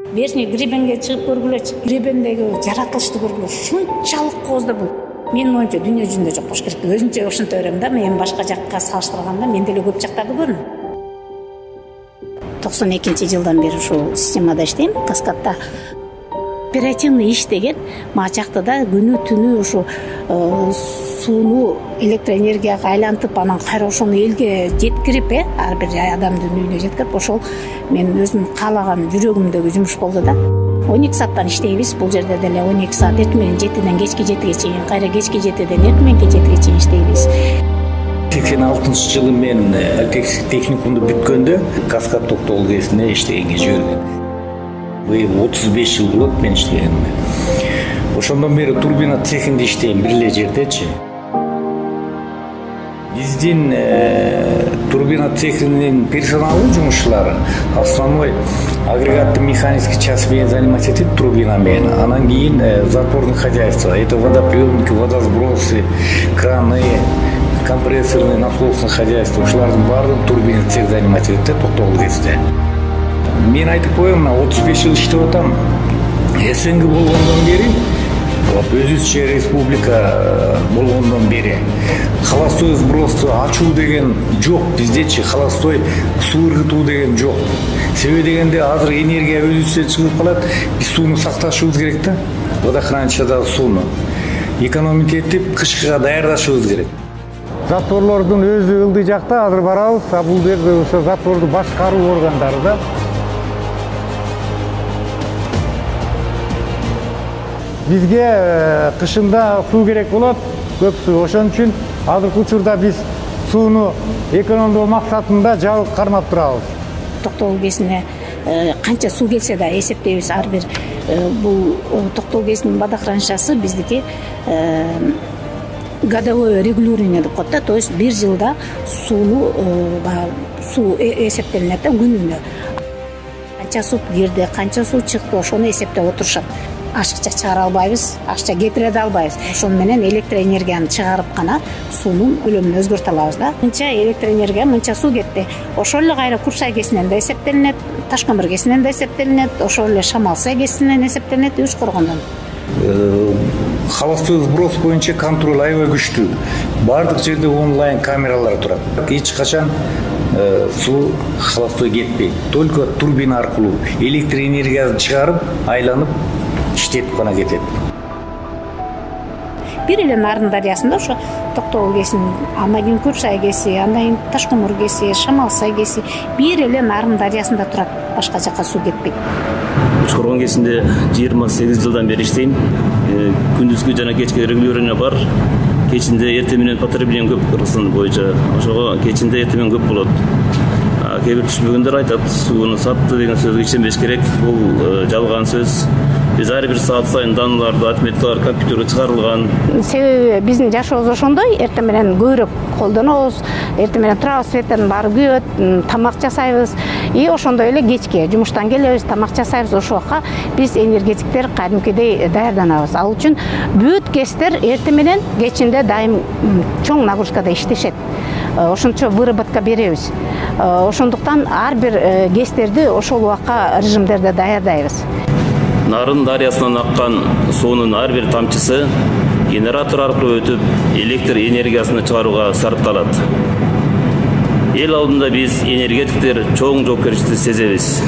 Верхний гребенге чыгып көргүлөчү. Гребендеги жаратылышты көргүлө. Ушунчалык кооздо бул. Менин оюмча дүйнө жүзүндө жок болуш керек. Өзүнчө ошентип берем да. Мен башка жакка салыштырганда мен деле көп жактарды көрдүм. 92-жылдан бери ушул системада иштейм, Каскадта. Оперативный иш деген мачактыда күнү түнү ушу сууну электроэнергияга айлантып, анан кайра ошону элге жеткирип, ар бир адамдын үйүнө жеткирип, ошол мен өзүм каалаган жүрөгүмдөгү жумуш болду да. 12 сааттан иштейбиз. Бул жерде деле 12 саат эртең 7-ден кечки 7-ге чейин, кайра кечки 7-ден эртең 7-ге чейин иштейбиз. 86-жылы мен техникумду бүткөндө Каскад токтогул КСине иштегенге жиберген. Быйыл 35 жыл болот мен иштегениме. Ошондон бери турбина цехинде иштейм, бир эле жердечи. Биздин турбина цехинин персоналдуу жумушчулары основной агрегатты механический часть менен заниматься этет, турбина менен. Анан кийин запорный хозяйство, это водоприемники, водосбросы, краны, компрессорный, насосный хозяйство. Ушулардын баардыгын турбина цех заниматься этет токтогул КСде. Мен айтып коем, 35 жыл иштеп атам. СНГ болгондон бери, өзүбүзчө республика болгондон бери холостой сбросту ачуу деген жок биздечи, холостой суу ыргытуу деген жок. Себеби дегенде азыр энергия өзүбүздөн чыгып калат, биз сууну сакташыбыз керек да. Водохранилищедагы сууну экономить этип, кышкыга даярдашыбыз керек. Затворлордун өзү ылдый жакта азыр барабыз, бул жерде ошо затворду башкаруу органдары да. Бизге кышында суу керек болот, көп суу. Ошон үчүн азыркы учурда биз сууну экономдоо максатында жабык кармап турабыз. Токтогул КСине канча суу келсе да эсептейбиз. Ар бир бул Токтогул КСинин водохранилищеси биздики годовое регулирование деп коет да. То есть бир жылда сууну суу эсептелинет да күнүнө. Канча суу кирди, канча суу чыкты, ошону эсептеп отурушат. Ашыкча чыгара албайбыз, ашыкча кетире да албайбыз. Ошону менен электроэнергияны чыгарып гана суунун көлөмүн өзгөртө алабыз да. Мынча электроэнергия, мынча суу кетти. Ошол эле кайра Курсай КСинен да эсептелинет, Ташкөмүр КСинен да эсептелинет, ошол эле Шамалсай КСинен эсептелинет, Үч Коргондон. Холостой сброс боюнча контроль аябай күчтүү. Бардык жерде онлайн камералар турат. Эч качан суу холостой кетпейт. Только турбина аркылуу электроэнергияны чыгарып, айланып иштетип гана кетет. Бир эле Нарын дарыясында ошо Токтогул КСинин, андан кийин Курсай КСи, андан кийин Ташкөмүр КСи, Шамалсай КСи бир эле Нарын дарыясында турат. Башка жакка суу кетпейт. Үч Коргон КСинде 28 жылдан бери иштейм. Күндүзгү жана кечки регулирование бар. Кечинде эртең менен потребление көп Кыргызстан боюнча. Ошого кечинде эртең менен көп болот. Кээ бир түшүнбөгөндөр айтат, сууну сатты деген сөзгө ишенбеш керек. Бул жалган сөз. Биз ар бир саат сайын даныларды, отметкалар компьютерге чыгарылган. Себеби биздин жашообуз ошондой, эртең менен көбүрөөк колдонобуз, эртең менен турабыз, светтен баары күйөт, тамак жасайбыз. И ошондой эле кечке жумуштан келебиз, тамак жасайбыз. Ошол убакка биз энергетиктер кадимкидей даярданабыз. Ал үчүн бүт КСтер эртең менен кечинде дайым чоң нагрузкада иштешет. Ошончо выработка беребиз. Ошондуктан ар бир КСтерди ошол убакка режимдерде даярдайбыз. Нарын дарыясынан аккан суунун ар бир тамчысы генератор аркылуу өтүп, электр энергиясын чыгарууга сарпталат. Эл алдында биз энергетиктер чоң жоопкерчиликти сезебиз.